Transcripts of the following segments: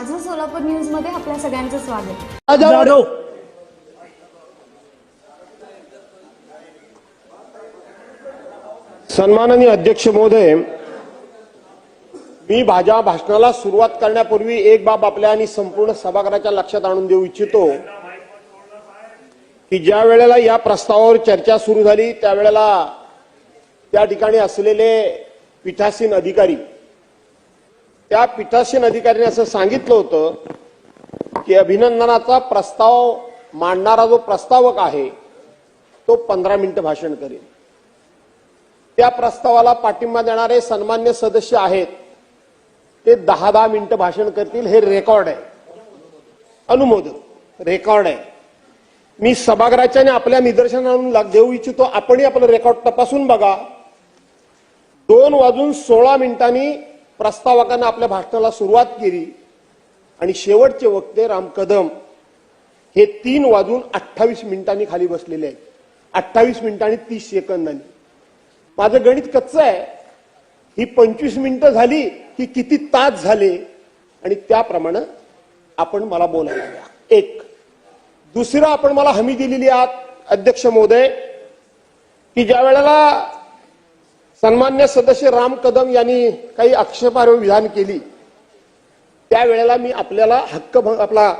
माझं सोलापूर न्यूज मध्ये आपल्या सगळ्यांचं स्वागत. जाधव सन्माननीय अध्यक्ष महोदय, मी माझ्या भाषणाला सुरुवात करण्यापूर्वी एक बाब आपल्या आणि संपूर्ण सभागृहाच्या लक्षात आणून देऊ इच्छितो की ज्या वेळेला या प्रस्तावावर चर्चा सुरू झाली त्यावेळेला त्या ठिकाणी असलेले पीठासीन अधिकारी, त्या पीठासीन अधिकाऱ्यांनी असं सांगितलं होतं की अभिनंदनाचा प्रस्ताव मांडणारा जो प्रस्तावक आहे तो 15 मिनिटं भाषण करेल. त्या प्रस्तावाला पाठिंबा देणारे सन्मान्य सदस्य आहेत ते 10-10 मिनिटं भाषण करतील. हे रेकॉर्ड आहे, अनुमोदन रेकॉर्ड आहे. मी सभागृहाच्या आणि आपल्या निदर्शनाला देऊ इच्छितो, आपणही आपलं रेकॉर्ड तपासून बघा. 2:16 प्रस्तावकांना आपल्या भाषणाला सुरुवात केली आणि शेवटचे वक्ते राम कदम हे 3:28 खाली बसलेले आहेत. 28 मिनिटांनी 30 सेकंदांनी. माझं गणित कच्चं आहे. ही 25 मिनिटं झाली की किती तास झाले आणि त्याप्रमाणे आपण मला बोलायला द्या. एक दुसरं, आपण मला हमी दिलेली आहे अध्यक्ष महोदय की ज्या वेळेला सन्मान्य सदस्य राम कदम यांनी काही आक्षेपार्ह विधान केली त्यावेळेला मी आपल्याला आपला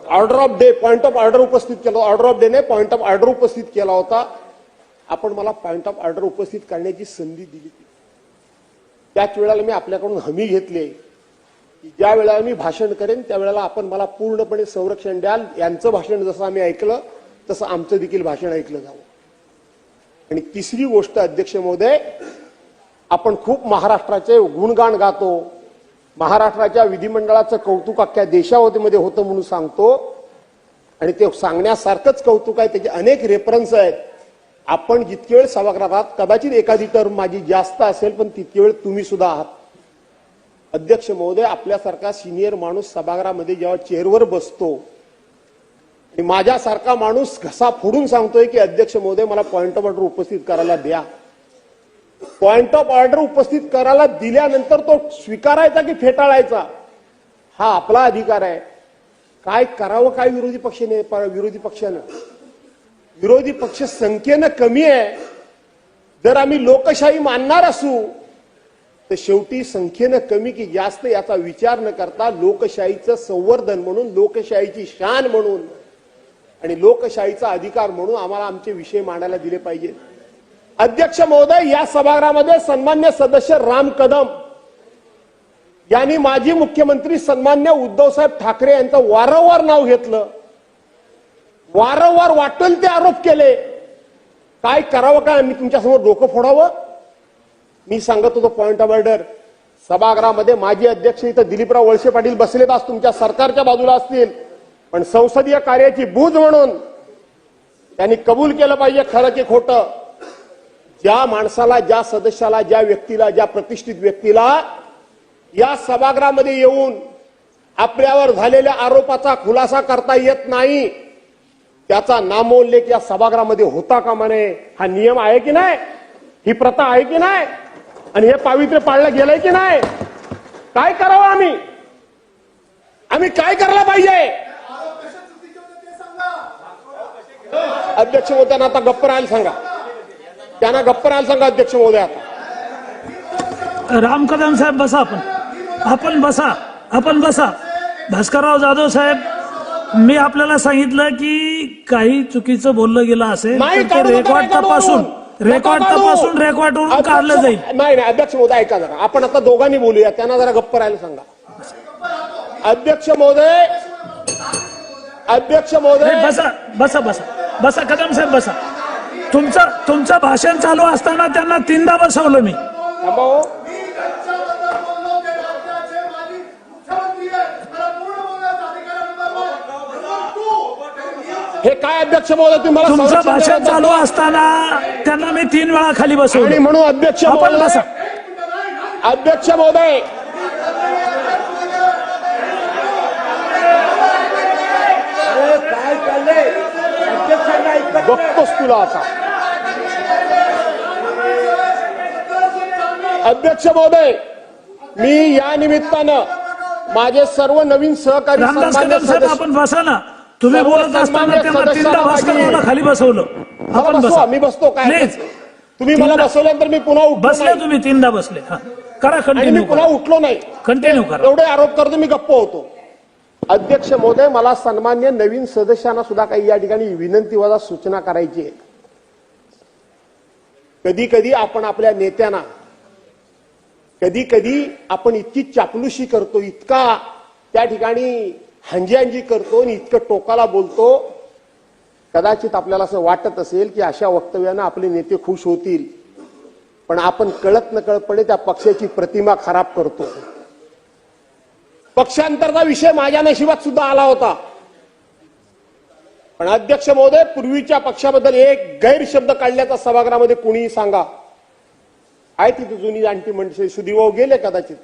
order of day, point of order उपस्थित केला. ऑर्डर ऑफ डे ने पॉइंट ऑफ ऑर्डर उपस्थित केला होता. आपण मला पॉइंट ऑफ ऑर्डर उपस्थित करण्याची संधी दिली. त्याच वेळेला मी आपल्याकडून हमी घेतली की ज्या वेळेला मी भाषण करेन त्यावेळेला आपण मला पूर्णपणे संरक्षण द्याल. यांचं भाषण जसं आम्ही ऐकलं तसं आमचं देखील भाषण ऐकलं जावं. आणि तिसरी गोष्ट अध्यक्ष महोदय, आपण खूप महाराष्ट्राचे गुणगान गातो, महाराष्ट्राच्या विधिमंडळाचं कौतुक अख्ख्या देशामध्ये होतं म्हणून सांगतो आणि ते सांगण्यासारखंच कौतुक आहे. त्याचे अनेक रेफरन्स आहेत. आपण जितके वेळ सभागृहात, कदाचित एखादी टर्म माझी जास्त असेल पण तितके वेळ तुम्ही सुद्धा आहात. अध्यक्ष महोदय, आपल्यासारखा सिनियर माणूस सभागृहामध्ये जेव्हा चेअरवर बसतो आणि माझ्यासारखा माणूस घसा फोडून सांगतोय की अध्यक्ष महोदय मला पॉइंट ऑफ ऑर्डर उपस्थित करायला द्या. पॉइंट ऑफ ऑर्डर उपस्थित करायला दिल्यानंतर तो स्वीकारायचा की फेटाळायचा हा आपला अधिकार आहे. काय करावं काय विरोधी पक्षानं? विरोधी पक्ष संख्येनं कमी आहे. जर आम्ही लोकशाही मानणार असू तर शेवटी संख्येनं कमी की जास्त याचा विचार न करता लोकशाहीचं संवर्धन म्हणून, लोकशाहीची शान म्हणून आणि लोकशाहीचा अधिकार म्हणून आम्हाला आमचे विषय मांडायला दिले पाहिजे. अध्यक्ष महोदय, या सभागृहामध्ये सन्मान्य सदस्य राम कदम यांनी माजी मुख्यमंत्री सन्मान्य उद्धवसाहेब ठाकरे यांचं वारंवार नाव घेतलं, वारंवार वाटेल ते आरोप केले. काय करावं काय? मी तुमच्यासमोर डोकं फोडावं? मी सांगत होतो पॉइंट ऑफ ऑर्डर. सभागृहामध्ये माजी अध्यक्ष इथं दिलीपराव वळसे पाटील बसलेत, आज तुमच्या सरकारच्या बाजूला असतील, पण संसदीय कार्याची बूज म्हणून त्यांनी कबूल केलं पाहिजे खरं की खोटं. ज्या माणसाला, ज्या सदस्याला, ज्या व्यक्तीला, ज्या प्रतिष्ठित व्यक्तीला या सभागृहामध्ये येऊन आपल्यावर झालेल्या आरोपाचा खुलासा करता येत नाही त्याचा नामोल्लेख या सभागृहामध्ये होता कामा नये. हा नियम आहे की नाही? ही प्रथा आहे की नाही? आणि हे पावित्र्य पाळलं गेलंय की नाही? काय करावं आम्ही? आम्ही काय करायला पाहिजे? अध्यक्ष महोदयांना आता गप्प राहायला सांगा. त्यांना गप्प राहायला सांगा अध्यक्ष महोदय. आता राम कदम साहेब बसा. आपण बसा. भास्करराव जाधव साहेब, मी आपल्याला सांगितलं की काही चुकीचं बोललं गेलं असेल तर रेकॉर्ड तपासून रेकॉर्डवरून काढलं जाईल. नाही अध्यक्ष महोदय ऐका जरा. आपण आता दोघांनी बोलूया. त्यांना जरा गप्प राहायला सांगा. अध्यक्ष महोदय बसा कदम साहेब बसा. तुमचं भाषण चालू असताना त्यांना 3दा बसवलं मी. हे काय अध्यक्ष महोदय, तुम्हाला तुमचं भाषण चालू असताना त्यांना मी 3 वेळा खाली बसवलं आणि म्हणून अध्यक्ष महोदय काय चाललंय बघतोस तुला आता. अध्यक्ष महोदय, मी या निमित्तानं माझे सर्व नवीन सहकारी रामदास सन्मान्य कदम साहेब, सदस्य- आपण बसा ना. तुम्ही सर्व बोलत असताना सन्मान्य त्यांना सदस्यांना तीनदा भास्कररावला माझी- खाली बसवलं. मला आपण बसवा, बसा. मी बसतो काय प्लीज. तुम्ही मला तीनदा- बसवल्यानंतर मी पुन्हा उठलो बसले नाही. तुम्ही तीनदा बसले. हा. करा, आणि मी कंटिन्यू पुन्हा करा. उठलो नाही. कंटिन्यू करा. एवढे आरोप करतो मी गप्प होतो. अध्यक्ष महोदय, मला सन्मान्य नवीन सदस्यांना सुद्धा काही या ठिकाणी विनंतीवजा सूचना करायची आहे. कधी कधी आपण आपल्या नेत्यांना कधी कधी आपण इतकी चापलुशी करतो, इतका त्या ठिकाणी हंजी करतो आणि इतकं टोकाला बोलतो. कदाचित आपल्याला असं वाटत असेल की अशा वक्तव्यानं आपले नेते खुश होतील, पण आपण कळत नकळतपणे त्या पक्षाची प्रतिमा खराब करतो. पक्षांतरचा विषय माझ्या नशिबात सुद्धा आला होता, पण अध्यक्ष महोदय, पूर्वीच्या पक्षाबद्दल एक गैरशब्द काढल्याचा सभागृहामध्ये कुणीही सांगा. आहे तिथे जुनी जाणती म्हणजे सुधीर भाऊ गेले, कदाचित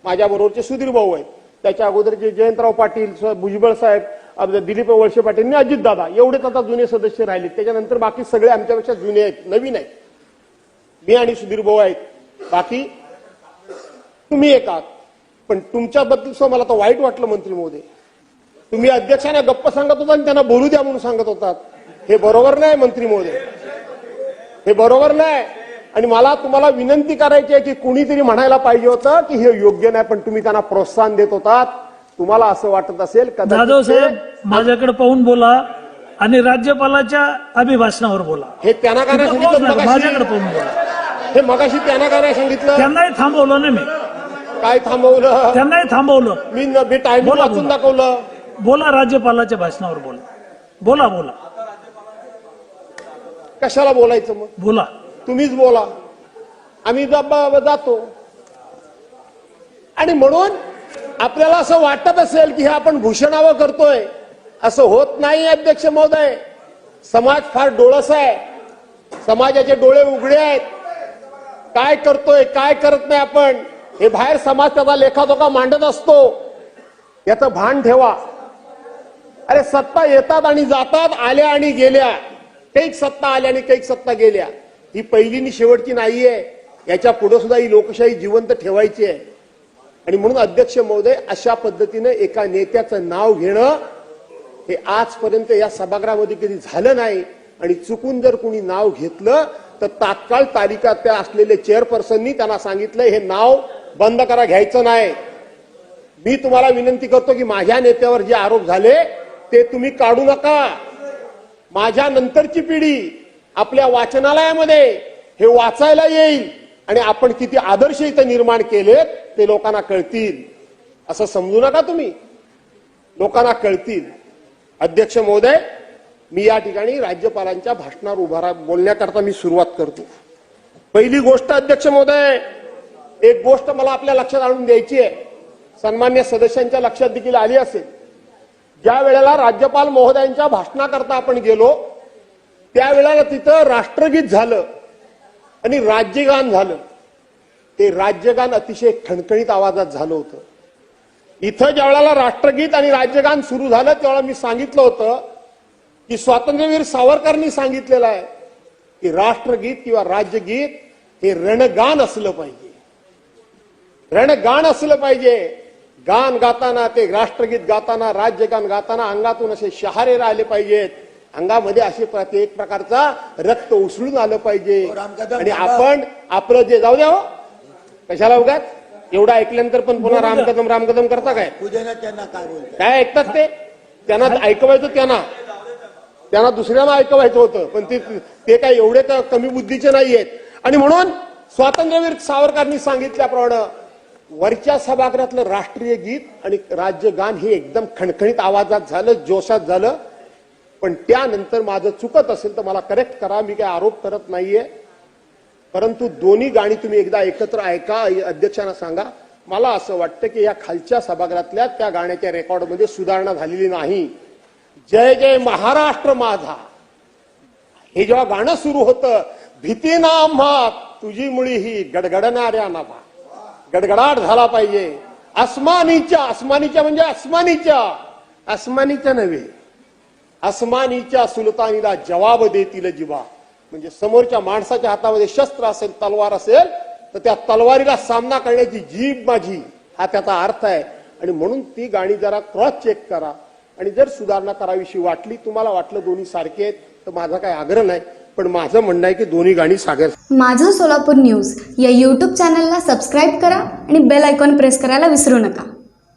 माझ्या बरोबरचे सुधीर भाऊ आहेत, त्याच्या अगोदरचे जयंतराव पाटील, भुजबळ साहेब, दिलीप वळसे पाटील आणि अजितदादा, एवढेच आता जुने सदस्य राहिले. त्याच्यानंतर बाकी सगळे आमच्यापेक्षा जुने आहेत, नवीन आहेत. मी आणि सुधीर भाऊ आहेत, बाकी तुम्ही एक आहात. पण तुमच्याबद्दल मला तर वाईट वाटलं मंत्री महोदय. तुम्ही अध्यक्षांना गप्प सांगत होता आणि त्यांना बोलू द्या म्हणून सांगत होतात. हे बरोबर नाही मंत्री महोदय, हे बरोबर नाही. आणि मला तुम्हाला विनंती करायची आहे की कुणीतरी म्हणायला पाहिजे होतं की हे योग्य नाही, पण तुम्ही त्यांना प्रोत्साहन देत होतात. तुम्हाला असं वाटत असेल जाधव साहेब, माझ्याकडे पाहून बोला आणि राज्यपालाच्या अभिभाषणावर बोला. हे त्यांना काय नाही सांगितलं माझ्याकडे मगाशी? पाहून बोला. हे मगाशी त्यांना काय नाही सांगितलं? त्यांनाही थांबवलं ना मी. काय थांबवलं? त्यांनाही थांबवलं. मी टायमिंग बोला, वाचून बोला. दाखवलं. बोला, राज्यपालाच्या भाषणावर बोला. बोला बोला कशाला बोलायचं मग? बोला. तुम्हीच बोला, आम्ही जातो. आणि म्हणून आपल्याला असं वाटत असेल की हे आपण घोषणावं करतोय, असं होत नाही अध्यक्ष महोदय. समाज फार डोळस आहे, समाजाचे डोळे उघडे आहेत. काय करतोय काय करत नाही आपण हे बाहेर समाज त्याचा लेखाजोखा मांडत असतो, याचं भान ठेवा. अरे सत्ता येतात आणि जातात, आल्या आणि गेल्या. कैक सत्ता आल्या आणि कैक सत्ता गेल्या. ही पहिली आणि शेवटची नाहीये, याच्या पुढे सुद्धा ही लोकशाही जिवंत ठेवायची आहे. आणि म्हणून अध्यक्ष महोदय, अशा पद्धतीने एका नेत्याचं नाव घेणं हे आजपर्यंत या सभागृहामध्ये कधी झालं नाही. आणि चुकून जर कुणी नाव घेतलं तर तात्काळ तालिका त्या असलेले चेअरपर्सननी त्यांना सांगितलं हे नाव बंद करा, घ्यायचं नाही. मी तुम्हाला विनंती करतो की माझ्या नेत्यावर जे आरोप झाले ते तुम्ही काढू नका. माझ्या नंतरची पिढी आपल्या वाचनालयामध्ये हे वाचायला येईल आणि आपण किती आदर्श इथं निर्माण केलेत ते लोकांना कळतील. असं समजू नका तुम्ही, लोकांना कळतील. अध्यक्ष महोदय, मी या ठिकाणी राज्यपालांच्या भाषणावर बोलण्याकरता मी सुरुवात करतो. पहिली गोष्ट अध्यक्ष महोदय, एक गोष्ट मला आपल्या लक्षात आणून द्यायची आहे, सन्मान्य सदस्यांच्या लक्षात देखील आली असेल. ज्या वेळेला राज्यपाल महोदयांच्या भाषणाकरता आपण गेलो त्यावेळेला तिथं राष्ट्रगीत झालं आणि राज्यगान झालं. ते राज्यगान अतिशय खणखणीत आवाजात झालं होतं. इथं ज्या वेळेला राष्ट्रगीत आणि राज्यगान सुरू झालं त्यावेळेला मी सांगितलं होतं की स्वातंत्र्यवीर सावरकरांनी सांगितलेलं आहे की राष्ट्रगीत किंवा राज्यगीत हे रणगान असलं पाहिजे, रणगान असलं पाहिजे. गान गाताना, ते राष्ट्रगीत गाताना, राज्यगान गाताना अंगातून असे शहारे राहिले पाहिजेत, अंगामध्ये असे एक प्रकारचा रक्त उसळून आलं पाहिजे. आणि आपण आपलं जे जाऊ द्या हो, कशाला उगाच एवढं ऐकल्यानंतर पण पुन्हा रामकदम रामकदम करता काय? काय ऐकतात ते? त्यांना ऐकवायचं, त्यांना दुसऱ्यांना ऐकवायचं होतं, पण ते काय एवढे कमी बुद्धीचे नाहीयेत. आणि म्हणून स्वातंत्र्यवीर सावरकरांनी सांगितल्याप्रमाणे वरच्या सभागृहातलं राष्ट्रीय गीत आणि राज्यगान हे एकदम खणखणीत आवाजात झालं, जोशात झालं. पण त्यानंतर माझं चुकत असेल तर मला करेक्ट करा, मी काय आरोप करत नाहीये. परंतु दोन्ही गाणी तुम्ही एकदा एकत्र ऐका, अध्यक्षांना सांगा. मला असं वाटतं की या खालच्या सभागृहातल्या त्या गाण्याच्या रेकॉर्डमध्ये सुधारणा झालेली नाही. जय जय महाराष्ट्र माझा हे जेव्हा गाणं सुरू होतं, भीती ना आम्हा तुझी मुळी ही गडगडणाऱ्या नाभा, गडगडाट झाला पाहिजे. आसमानीच्या म्हणजे आसमानीच्या नव्हे, आसमानीच्या सुलतानीला जवाब देतील जिवा. म्हणजे समोरच्या माणसाच्या हातामध्ये शस्त्र असेल, तलवार असेल, तर त्या तलवारीला सामना करण्याची जीभ माझी, हा त्याचा अर्थ आहे. आणि म्हणून ती गाणी जरा क्रॉस चेक करा आणि जर सुधारणा करावीशी वाटली, तुम्हाला वाटलं दोन्ही सारखे आहेत, तर माझा काही आग्रह नाही, पण माझं म्हणणं आहे की दोन्ही गाणी सागर. माझं सोलापूर न्यूज या यूट्यूब चॅनलला सबस्क्राईब करा आणि बेल आयकॉन प्रेस करायला विसरू नका.